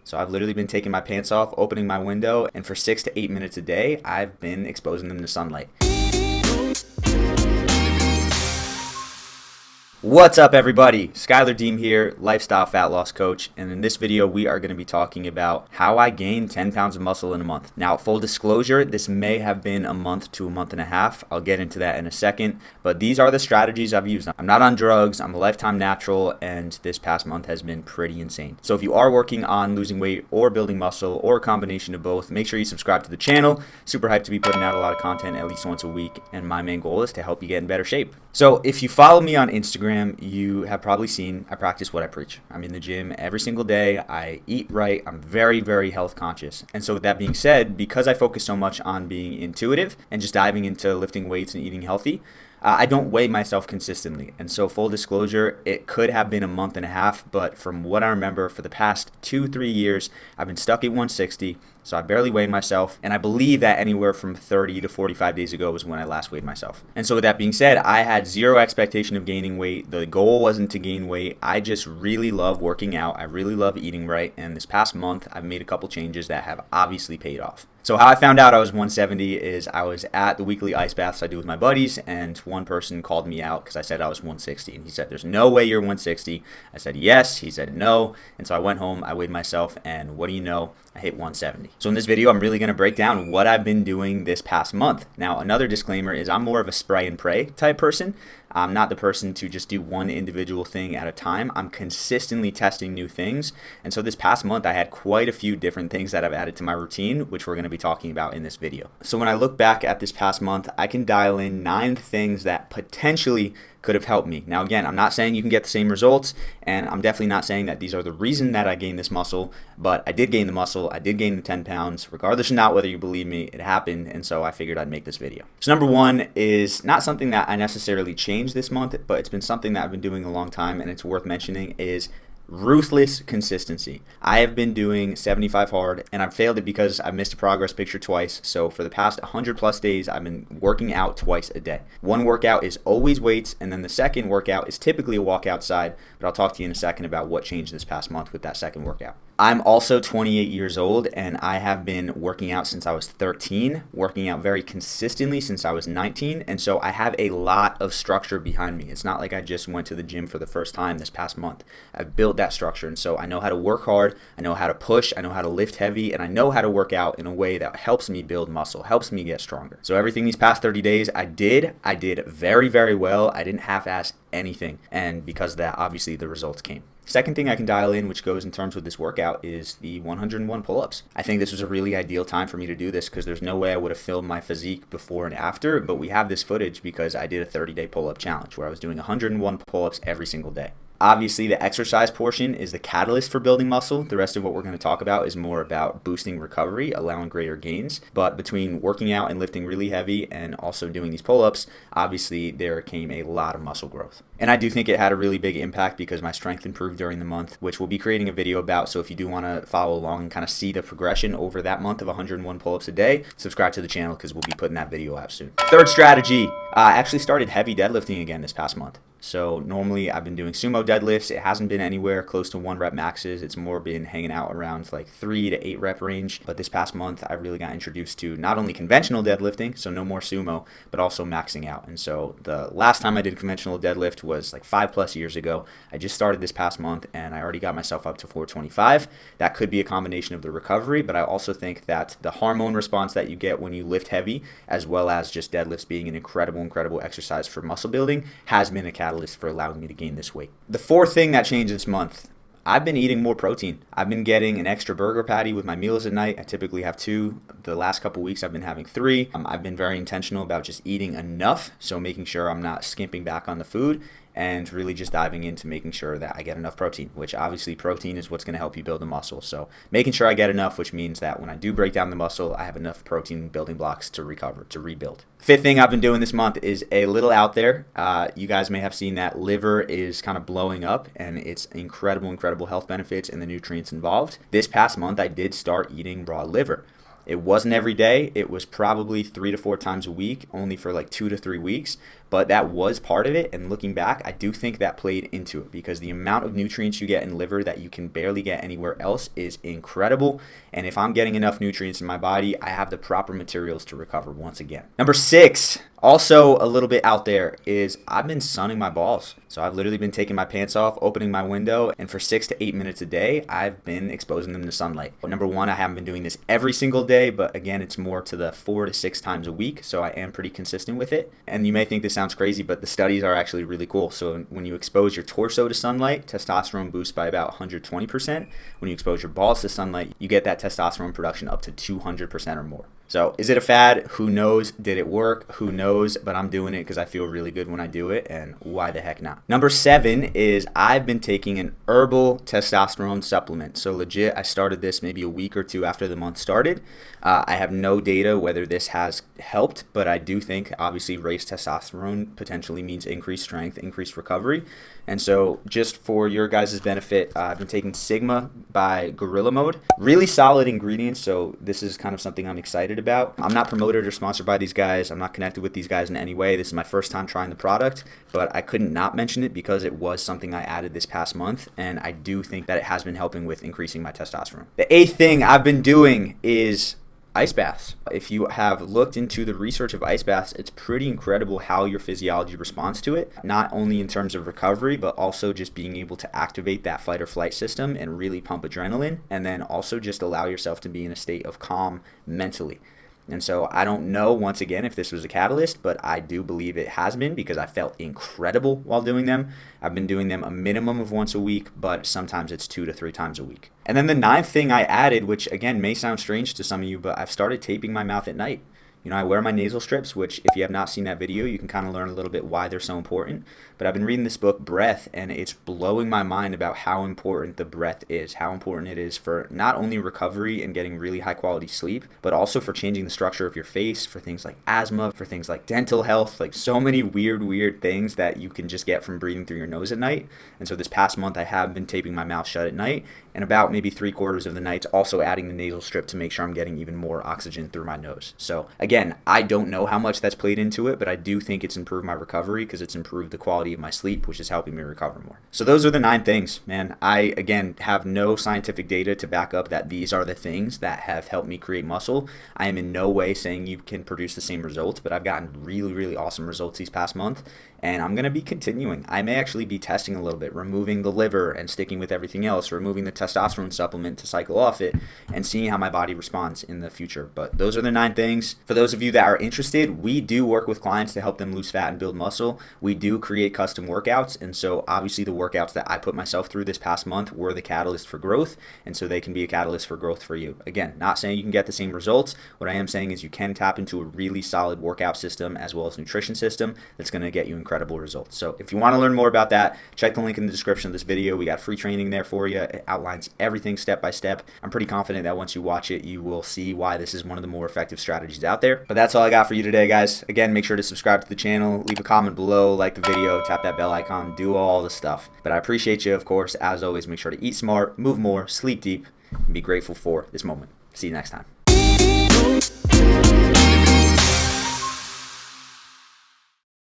So I've literally been taking my pants off, opening my window, and for 6 to 8 minutes a day, I've been exposing them to sunlight. What's up, everybody? Schuyler Diehm here, lifestyle fat loss coach, and in this video we are going to be talking about how I gained 10 pounds of muscle in a month. Now, full disclosure, this may have been a month to a month and a half. I'll get into that in a second, but these are the strategies I've used. I'm not on drugs, I'm a lifetime natural, and this past month has been pretty insane. So if you are working on losing weight or building muscle or a combination of both, make sure you subscribe to the channel. Super hyped to be putting out a lot of content at least once a week, and my main goal is to help you get in better shape. So if you follow me on Instagram, you have probably seen I practice what I preach. I'm in the gym every single day. I eat right. I'm very, very health conscious. And so with that being said, because I focus so much on being intuitive and just diving into lifting weights and eating healthy, I don't weigh myself consistently. And so full disclosure, it could have been a month and a half, but from what I remember, for the past 2-3 years, I've been stuck at 160. So I barely weighed myself, and I believe that anywhere from 30 to 45 days ago was when I last weighed myself. And so with that being said, I had zero expectation of gaining weight. The goal wasn't to gain weight. I just really love working out. I really love eating right, and this past month, I've made a couple changes that have obviously paid off. So how I found out I was 170 is I was at the weekly ice baths I do with my buddies, and one person called me out because I said I was 160, and he said, "There's no way you're 160." I said, "Yes." He said, "No." And so I went home, I weighed myself, and what do you know? I hit 170. So in this video, I'm really going to break down what I've been doing this past month. Now, another disclaimer is I'm more of a spray and pray type person. I'm not the person to just do one individual thing at a time. I'm consistently testing new things. And so this past month, I had quite a few different things that I've added to my routine, which we're going to be talking about in this video. So when I look back at this past month, I can dial in 9 things that potentially could have helped me. Now, again, I'm not saying you can get the same results, and I'm definitely not saying that these are the reason that I gained this muscle, but I did gain the muscle. I did gain the 10 pounds. Regardless of not whether you believe me, it happened, and so I figured I'd make this video. So number one is not something that I necessarily changed this month, but it's been something that I've been doing a long time, and it's worth mentioning, is ruthless consistency. I have been doing 75 hard, and I've failed it because I've missed a progress picture twice. So for the past 100 plus days, I've been working out twice a day. One workout is always weights, and then the second workout is typically a walk outside, but I'll talk to you in a second about what changed this past month with that second workout. I'm also 28 years old, and I have been working out since I was 13, working out very consistently since I was 19, and so I have a lot of structure behind me. It's not like I just went to the gym for the first time this past month. I've built that structure, and so I know how to work hard, I know how to push, I know how to lift heavy, and I know how to work out in a way that helps me build muscle, helps me get stronger. So everything these past 30 days I did very, very well. I didn't half-ass anything, and because of that, obviously the results came. Second thing I can dial in, which goes in terms with this workout, is the 101 pull-ups. I think this was a really ideal time for me to do this because there's no way I would have filmed my physique before and after, but we have this footage because I did a 30-day pull-up challenge where I was doing 101 pull-ups every single day. Obviously, the exercise portion is the catalyst for building muscle. The rest of what we're going to talk about is more about boosting recovery, allowing greater gains. But between working out and lifting really heavy and also doing these pull-ups, obviously there came a lot of muscle growth. And I do think it had a really big impact because my strength improved during the month, which we'll be creating a video about. So if you do want to follow along and kind of see the progression over that month of 101 pull-ups a day, subscribe to the channel because we'll be putting that video out soon. Third strategy, I actually started heavy deadlifting again this past month. So normally I've been doing sumo deadlifts. It hasn't been anywhere close to 1 rep maxes. It's more been hanging out around like 3 to 8 rep range. But this past month I really got introduced to not only conventional deadlifting, so no more sumo, but also maxing out. And so the last time I did conventional deadlift was like 5+ years ago. I just started this past month and I already got myself up to 425. That could be a combination of the recovery, but I also think that the hormone response that you get when you lift heavy, as well as just deadlifts being an incredible exercise for muscle building, has been a catalyst for allowing me to gain this weight. The fourth thing that changed this month, I've been eating more protein. I've been getting an extra burger patty with my meals at night. I typically have 2. The last couple weeks I've been having 3. I've been very intentional about just eating enough, so making sure I'm not skimping back on the food and really just diving into making sure that I get enough protein, which obviously protein is what's going to help you build the muscle. So making sure I get enough, which means that when I do break down the muscle, I have enough protein building blocks to recover, to rebuild. Fifth thing I've been doing this month is a little out there. You guys may have seen that liver is kind of blowing up, and it's incredible health benefits and the nutrients involved. This past month, I did start eating raw liver. It wasn't every day. It was probably 3 to 4 times a week, only for like 2 to 3 weeks. But that was part of it. And looking back, I do think that played into it because the amount of nutrients you get in liver that you can barely get anywhere else is incredible. And if I'm getting enough nutrients in my body, I have the proper materials to recover once again. Number 6, also a little bit out there, is I've been sunning my balls. So I've literally been taking my pants off, opening my window, and for 6 to 8 minutes a day, I've been exposing them to sunlight. But number 1, I haven't been doing this every single day, but again, it's more to the 4 to 6 times a week. So I am pretty consistent with it. And you may think this sounds crazy, but the studies are actually really cool. So when you expose your torso to sunlight, testosterone boosts by about 120%. When you expose your balls to sunlight, you get that testosterone production up to 200% or more. So is it a fad? Who knows? Did it work? Who knows? But I'm doing it because I feel really good when I do it, and why the heck not? Number 7 is I've been taking an herbal testosterone supplement. So legit, I started this maybe a week or 2 after the month started. I have no data whether this has helped, but I do think obviously raised testosterone potentially means increased strength, increased recovery. And so just for your guys' benefit, I've been taking Sigma by Gorilla Mode. Really solid ingredients, so this is kind of something I'm excited about. I'm not promoted or sponsored by these guys. I'm not connected with these guys in any way. This is my first time trying the product, but I couldn't not mention it because it was something I added this past month, and I do think that it has been helping with increasing my testosterone. The 8th thing I've been doing is ice baths. If you have looked into the research of ice baths, it's pretty incredible how your physiology responds to it, not only in terms of recovery, but also just being able to activate that fight or flight system and really pump adrenaline, and then also just allow yourself to be in a state of calm mentally. And so I don't know, once again, if this was a catalyst, but I do believe it has been because I felt incredible while doing them. I've been doing them a minimum of once a week, but sometimes it's 2 to 3 times a week. And then the 9th thing I added, which again may sound strange to some of you, but I've started taping my mouth at night. You know, I wear my nasal strips, which if you have not seen that video, you can kind of learn a little bit why they're so important. But I've been reading this book, Breath, and it's blowing my mind about how important the breath is, how important it is for not only recovery and getting really high quality sleep, but also for changing the structure of your face, for things like asthma, for things like dental health, like so many weird things that you can just get from breathing through your nose at night. And so this past month, I have been taping my mouth shut at night, and about maybe 3/4 of the nights also adding the nasal strip to make sure I'm getting even more oxygen through my nose. So again, I don't know how much that's played into it, but I do think it's improved my recovery because it's improved the quality of my sleep, which is helping me recover more. So those are the 9 things, man. I, again, have no scientific data to back up that these are the things that have helped me create muscle. I am in no way saying you can produce the same results, but I've gotten really awesome results these past month, and I'm going to be continuing. I may actually be testing a little bit, removing the liver and sticking with everything else, removing the testosterone supplement to cycle off it, and seeing how my body responds in the future. But those are the 9 things. For those of you that are interested, we do work with clients to help them lose fat and build muscle. We do create custom workouts, and so obviously the workouts that I put myself through this past month were the catalyst for growth, and so they can be a catalyst for growth for you. Again, not saying you can get the same results. What I am saying is you can tap into a really solid workout system as well as nutrition system that's going to get you incredible results. So if you want to learn more about that, check the link in the description of this video. We got free training there for you. It outlines everything step by step. I'm pretty confident that once you watch it, you will see why this is one of the more effective strategies out there. But that's all I got for you today, guys. Again, make sure to subscribe to the channel, leave a comment below, like the video, tap that bell icon, do all the stuff. But I appreciate you, of course. As always, make sure to eat smart, move more, sleep deep, and be grateful for this moment. See you next time.